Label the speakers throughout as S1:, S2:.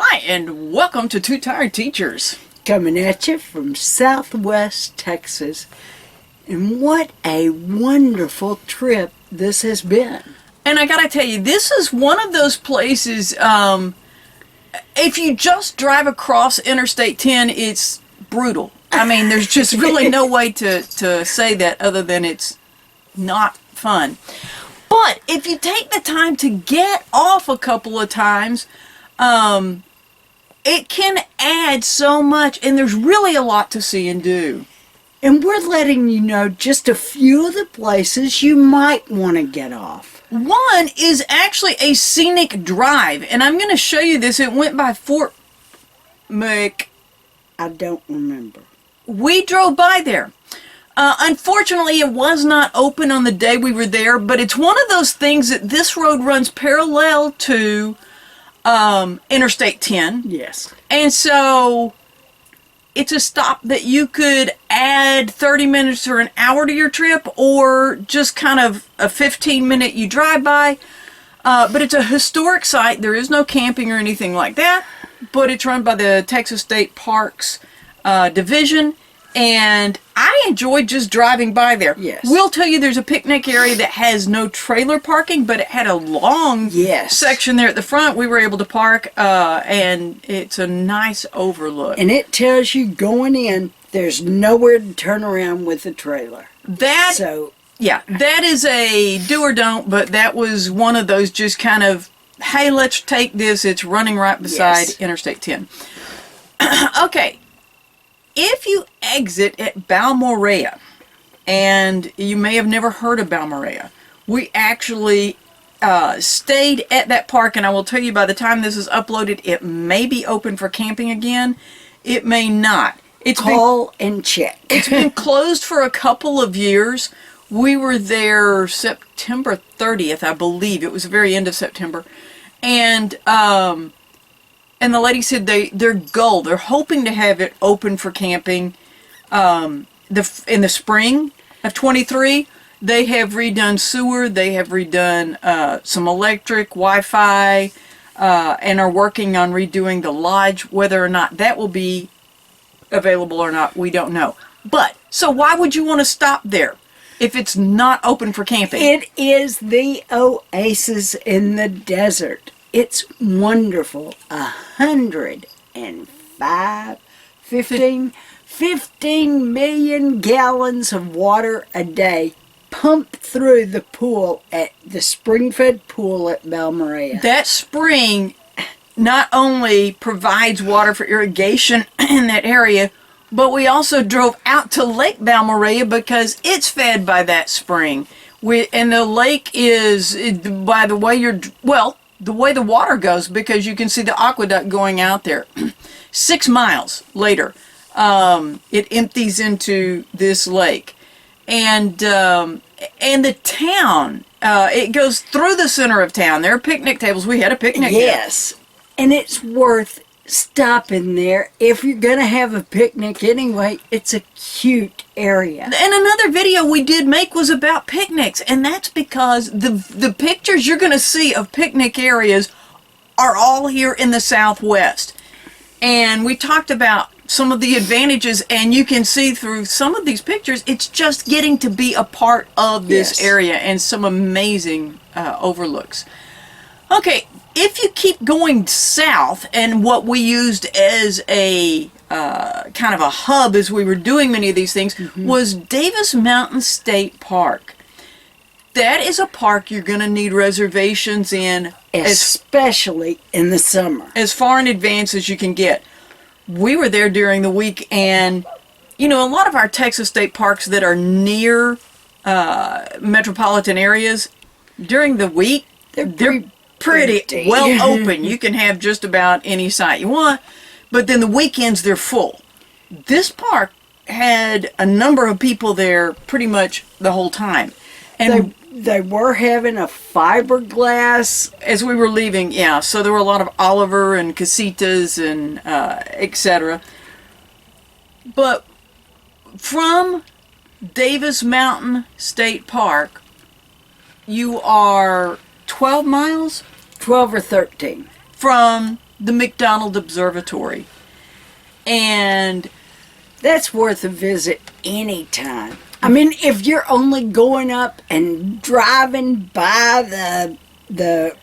S1: Hi, and welcome to Two Tired Teachers.
S2: Coming at you from Southwest Texas. And what a wonderful trip this has been.
S1: And I gotta tell you, this is one of those places, if you just drive across Interstate 10, it's brutal. I mean, there's just really no way to say that other than it's not fun. But if you take the time to get off a couple of times, it can add so much, and there's really a lot to see and do.
S2: And we're letting you know just a few of the places you might want to get off.
S1: One is actually a scenic drive, and I'm going to show you this. It went by Fort
S2: I don't remember.
S1: We drove by there. Unfortunately, it was not open on the day we were there, but it's one of those things that this road runs parallel to Interstate 10.
S2: Yes.
S1: And so it's a stop that you could add 30 minutes or an hour to your trip, or just kind of a 15-minute you drive by. But it's a historic site. There is no camping or anything like that, but it's run by the Texas State Parks Division. And I enjoyed just driving by there.
S2: Yes.
S1: We'll tell you there's a picnic area that has no trailer parking, but it had a long section there at the front. We were able to park, and it's a nice overlook.
S2: And it tells you going in, there's nowhere to turn around with the trailer.
S1: Yeah, that is a do or don't, but that was one of those just kind of, hey, let's take this. It's running right beside Interstate 10. Okay. If you exit at Balmorea, and you may have never heard of Balmorea, we actually stayed at that park, and I will tell you by the time this is uploaded, it may be open for camping again. It may not.
S2: Call and check.
S1: It's been closed for a couple of years. We were there September 30th, I believe. It was the very end of September. And the lady said their goal, they're hoping to have it open for camping in the spring of 23. They have redone sewer, they have redone some electric, Wi-Fi, and are working on redoing the lodge. Whether or not that will be available or not, we don't know. But, so why would you want to stop there if it's not open for camping?
S2: It is the oasis in the desert. It's wonderful. 15 million gallons of water a day pumped through the pool at the spring-fed pool at Balmorea.
S1: That spring not only provides water for irrigation in that area, but we also drove out to Lake Balmorea because it's fed by that spring. And the lake is, by the way the way the water goes, because you can see the aqueduct going out there. 6 miles later, it empties into this lake. And the town, it goes through the center of town. There are picnic tables. We had a picnic there.
S2: Yes. And it's worth stopping there if you're going to have a picnic anyway. It's a cute area.
S1: And another video we did make was about picnics, and that's because the pictures you're going to see of picnic areas are all here in the Southwest. And we talked about some of the advantages, and you can see through some of these pictures, it's just getting to be a part of this area and some amazing overlooks. Okay, if you keep going south, and what we used as a kind of a hub as we were doing many of these things was Davis Mountain State Park. That is a park you're going to need reservations in,
S2: especially in the summer,
S1: as far in advance as you can get. We were there during the week, and you know, a lot of our Texas state parks that are near metropolitan areas, during the week they're pretty well open. You can have just about any site you want, but then the weekends they're full. This park had a number of people there pretty much the whole time. And
S2: they were having a fiberglass
S1: as we were leaving, so there were a lot of Oliver and casitas and etc. But from Davis Mountain State Park, you are 12 miles?
S2: 12 or 13.
S1: From the McDonald Observatory. And
S2: That's worth a visit anytime. I mean, if you're only going up and driving by the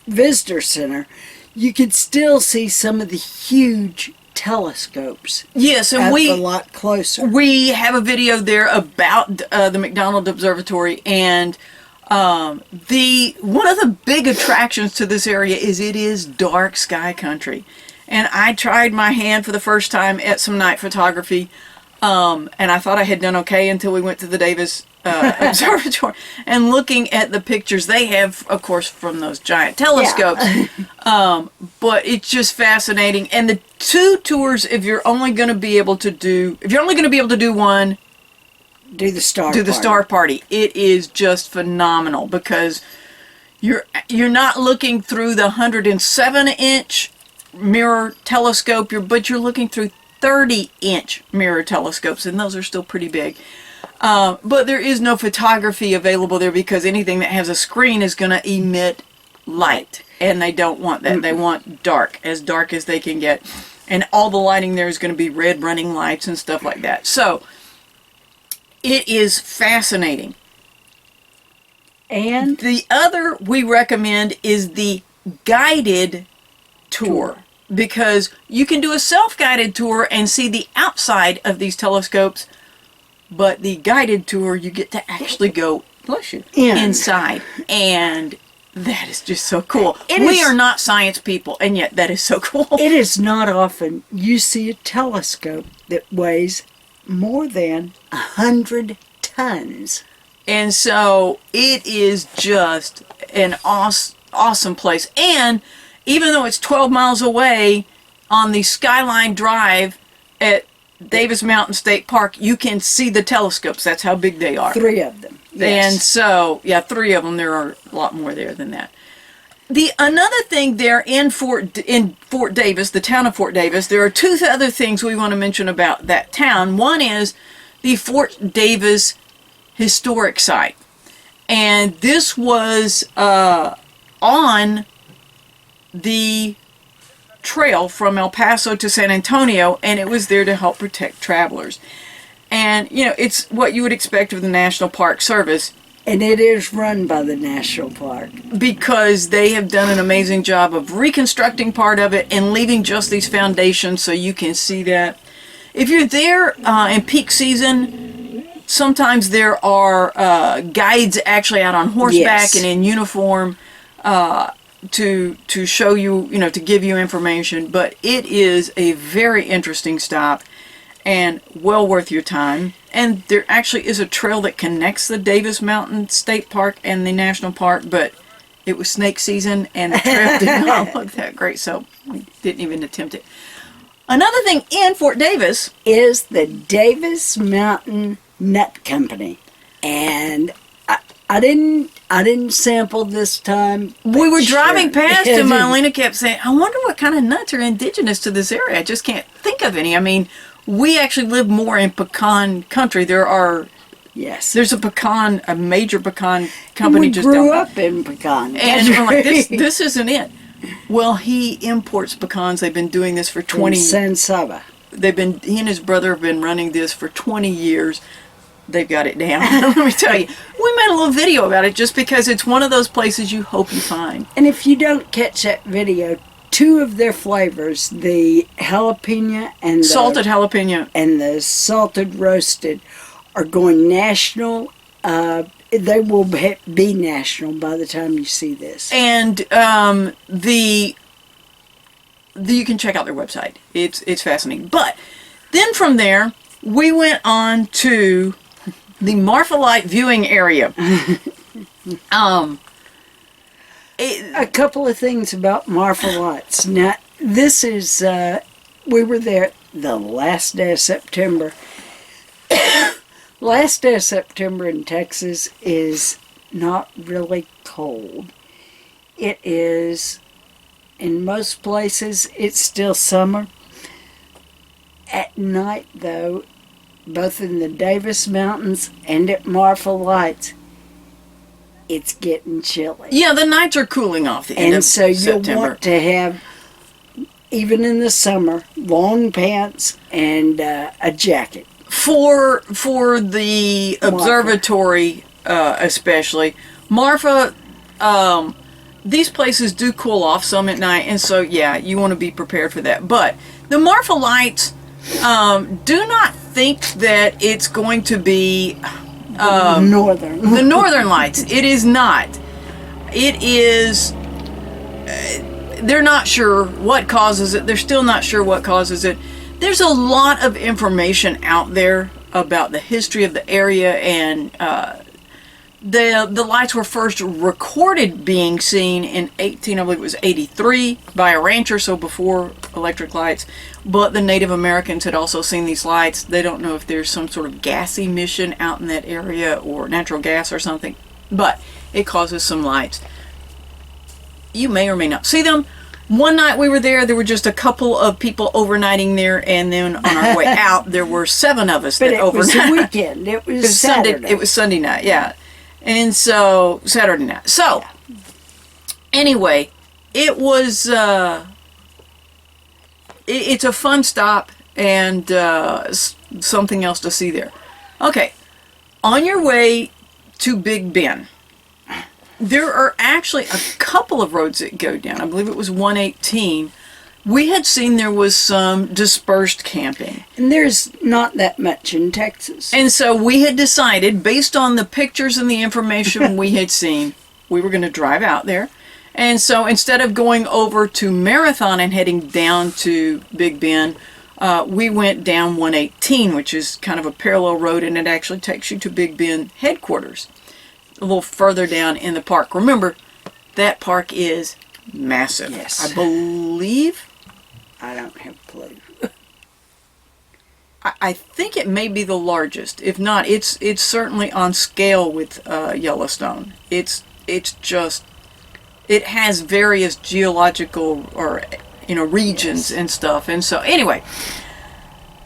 S2: visitor center, you could still see some of the huge telescopes.
S1: yes, and
S2: Up
S1: we
S2: a lot closer.
S1: we have a video there about the McDonald Observatory, and the one of the big attractions to this area is it is dark sky country. And I tried my hand for the first time at some night photography, and I thought I had done okay until we went to the Davis Observatory. And looking at the pictures they have, of course, from those giant telescopes, but it's just fascinating. And the two tours, if you're only going to be able to do one,
S2: Do the star
S1: do the
S2: party.
S1: star party. It is just phenomenal because you're not looking through the 107-inch mirror telescope, but you're looking through 30-inch mirror telescopes, and those are still pretty big. But there is no photography available there because anything that has a screen is going to emit light, and they don't want that. They want dark as they can get, and all the lighting there is going to be red running lights and stuff like that. So it is fascinating.
S2: And
S1: The other we recommend is the guided tour, because you can do a self-guided tour and see the outside of these telescopes, but the guided tour you get to actually go, bless you, inside, and that is just so cool. We are not science people, and yet that is so cool.
S2: it is not often you see a telescope that weighs more than 100 tons.
S1: And so it is just an awesome place. And even though it's 12 miles away on the Skyline Drive at Davis Mountain State Park, you can see the telescopes. That's how big they are.
S2: 3 of them. Yes.
S1: And so, 3 of them. There are a lot more there than that. Another thing there in Fort Davis, the town of Fort Davis, there are 2 other things we want to mention about that town. One is the Fort Davis Historic Site. And this was on the trail from El Paso to San Antonio, and it was there to help protect travelers. And, it's what you would expect of the National Park Service.
S2: And it is run by the National Park.
S1: Because they have done an amazing job of reconstructing part of it and leaving just these foundations so you can see that. If you're there in peak season, sometimes there are guides actually out on horseback and in uniform to show you, to give you information. But it is a very interesting stop and well worth your time. And there actually is a trail that connects the Davis Mountain State Park and the National Park, but it was snake season and the trail did not look that great, so we didn't even attempt it. Another thing in Fort Davis
S2: is the Davis Mountain Nut Company. And I didn't sample this time.
S1: We were driving past and Mylena kept saying, I wonder what kind of nuts are indigenous to this area. I just can't think of any. I mean, we actually live more in pecan country. There's a major pecan company just down
S2: We grew
S1: there.
S2: up in pecan.
S1: And we're like, this isn't it. Well, he imports pecans. They've been doing this for 20 years.
S2: San Saba.
S1: He and his brother have been running this for 20 years. They've got it down. Let me tell you. We made a little video about it just because it's one of those places you hope you find.
S2: And if you don't catch that video, 2 of their flavors, the jalapeno and
S1: Salted jalapeno.
S2: and the salted roasted, are going national. They will be national by the time you see this.
S1: And you can check out their website. It's fascinating. But then from there, we went on to the Marfa viewing area.
S2: A couple of things about Marfa Lights. Now, this is, we were there the last day of September. Last day of September in Texas is not really cold. It is, in most places, it's still summer. At night, though, both in the Davis Mountains and at Marfa Lights, it's getting chilly.
S1: Yeah, the nights are cooling off the end of
S2: And so you'll
S1: September.
S2: want to have even in the summer, long pants and a jacket.
S1: For the observatory, especially, Marfa, these places do cool off some at night, and so yeah, you want to be prepared for that. But the Marfa lights, do not think that it's going to be
S2: Northern.
S1: the northern lights. It is not. It is. They're not sure what causes it. They're still not sure what causes it. There's a lot of information out there about the history of the area, and the lights were first recorded being seen in I believe it was 83 by a rancher, so before electric lights. But the Native Americans had also seen these lights. They don't know if there's some sort of gas emission out in that area or natural gas or something, but it causes some lights. You may or may not see them. One night we were there were just a couple of people overnighting there, and then on our way out, there were 7 of us
S2: But
S1: that
S2: it was
S1: overnighted.
S2: the weekend. It was Saturday.
S1: It was Sunday night, yeah. And so, Saturday night. So, anyway, it was, it's a fun stop and something else to see there. Okay, on your way to Big Bend, there are actually a couple of roads that go down. I believe it was 118. We had seen there was some dispersed camping.
S2: And there's not that much in Texas.
S1: And so we had decided, based on the pictures and the information we had seen, we were going to drive out there. And so instead of going over to Marathon and heading down to Big Bend, we went down 118, which is kind of a parallel road, and it actually takes you to Big Bend headquarters, a little further down in the park. Remember, that park is massive.
S2: Yes.
S1: I believe,
S2: I don't have a clue.
S1: I think it may be the largest. If not, it's certainly on scale with Yellowstone. It has various geological or regions and stuff. And so anyway,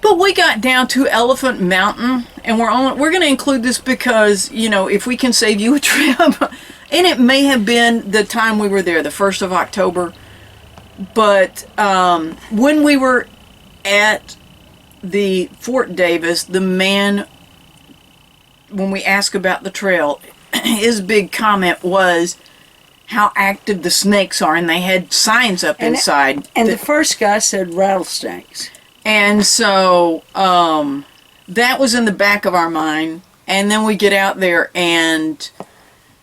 S1: but we got down to Elephant Mountain, and we're going to include this because if we can save you a trip, and it may have been the time we were there, the 1st of October. But when we were at the Fort Davis, the man, when we asked about the trail, his big comment was how active the snakes are, and they had signs up inside.
S2: And the first guy said rattlesnakes.
S1: And so that was in the back of our mind. And then we get out there, and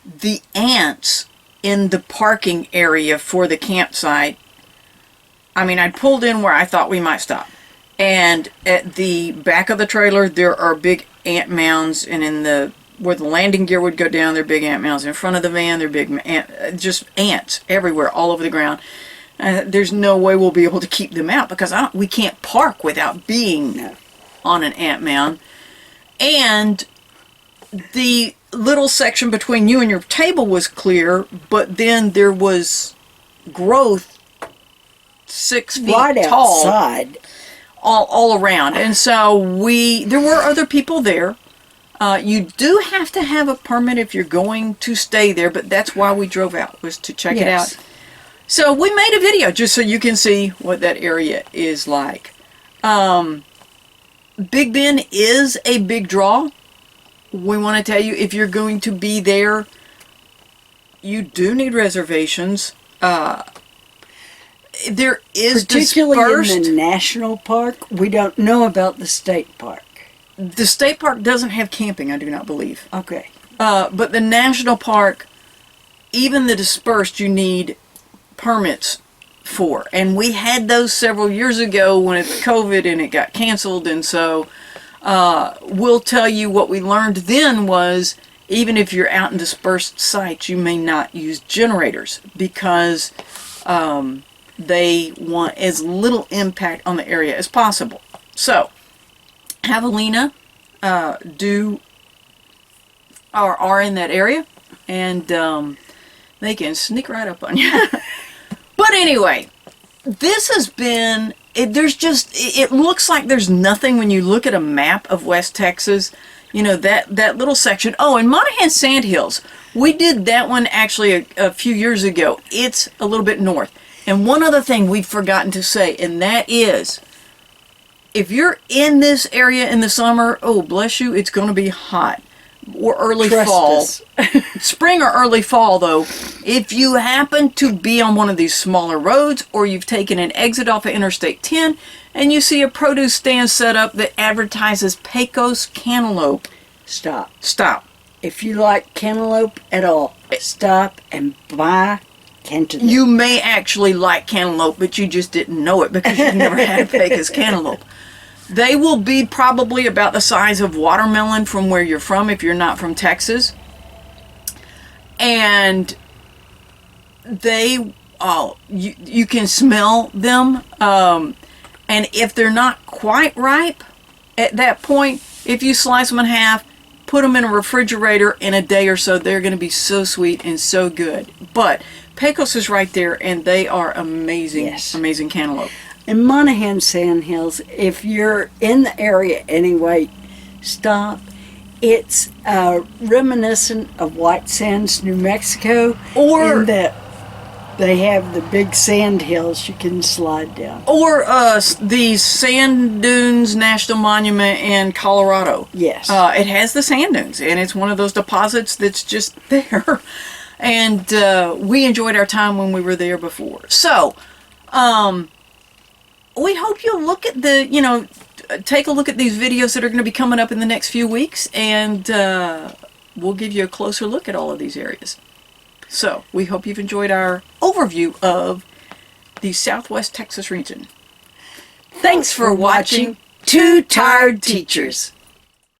S1: the ants in the parking area for the campsite. I mean, I pulled in where I thought we might stop. And at the back of the trailer, there are big ant mounds, and where the landing gear would go down, there are big ant mounds. In front of the van, there are big just ants everywhere, all over the ground. There's no way we'll be able to keep them out because we can't park without being on an ant mound. And the little section between you and your table was clear, but then there was growth 6 feet
S2: right
S1: tall
S2: outside.
S1: all around. And so there were other people there. You do have to have a permit if you're going to stay there, but that's why we drove out, was to check it out. So we made a video just so you can see what that area is like. Big Bend is a big draw. We want to tell you, if you're going to be there, you do need reservations. There is
S2: particularly
S1: dispersed.
S2: in the national park. We don't know about the state park.
S1: The state park doesn't have camping, I do not believe.
S2: Okay.
S1: But the national park, even the dispersed, you need permits for. And we had those several years ago when it's COVID and it got canceled. And so we'll tell you what we learned then was, even if you're out in dispersed sites, you may not use generators because they want as little impact on the area as possible. So, Javelina are in that area, and they can sneak right up on you. But anyway, this has been, it looks like there's nothing when you look at a map of West Texas. That little section. Oh, and Monahans Sandhills. We did that one actually a few years ago. It's a little bit north. And one other thing we've forgotten to say, and that is, if you're in this area in the summer, oh, bless you, it's going to be hot. Or early
S2: Trust
S1: fall.
S2: us.
S1: Spring or early fall, though, if you happen to be on one of these smaller roads, or you've taken an exit off of Interstate 10, and you see a produce stand set up that advertises Pecos cantaloupe,
S2: Stop.
S1: stop.
S2: If you like cantaloupe at all, stop and buy cantaloupe.
S1: You may actually like cantaloupe, but you just didn't know it because you've never had Pecos cantaloupe. They will be probably about the size of watermelon from where you're from if you're not from Texas. And they, you can smell them. And if they're not quite ripe at that point, if you slice them in half, put them in a refrigerator in a day or so, they're going to be so sweet and so good. But Pecos is right there, and they are amazing,
S2: Yes.
S1: amazing cantaloupe.
S2: In Monaghan Sandhills, if you're in the area anyway, stop. It's reminiscent of White Sands, New Mexico,
S1: Or-
S2: in that they have the big sand hills you can slide down.
S1: Or the Sand Dunes National Monument in Colorado.
S2: Yes.
S1: It has the sand dunes, and it's one of those deposits that's just there. And we enjoyed our time when we were there before. So, we hope you'll look at take a look at these videos that are going to be coming up in the next few weeks, and we'll give you a closer look at all of these areas. So, we hope you've enjoyed our overview of the Southwest Texas region. Thanks for watching Two Tired Teachers.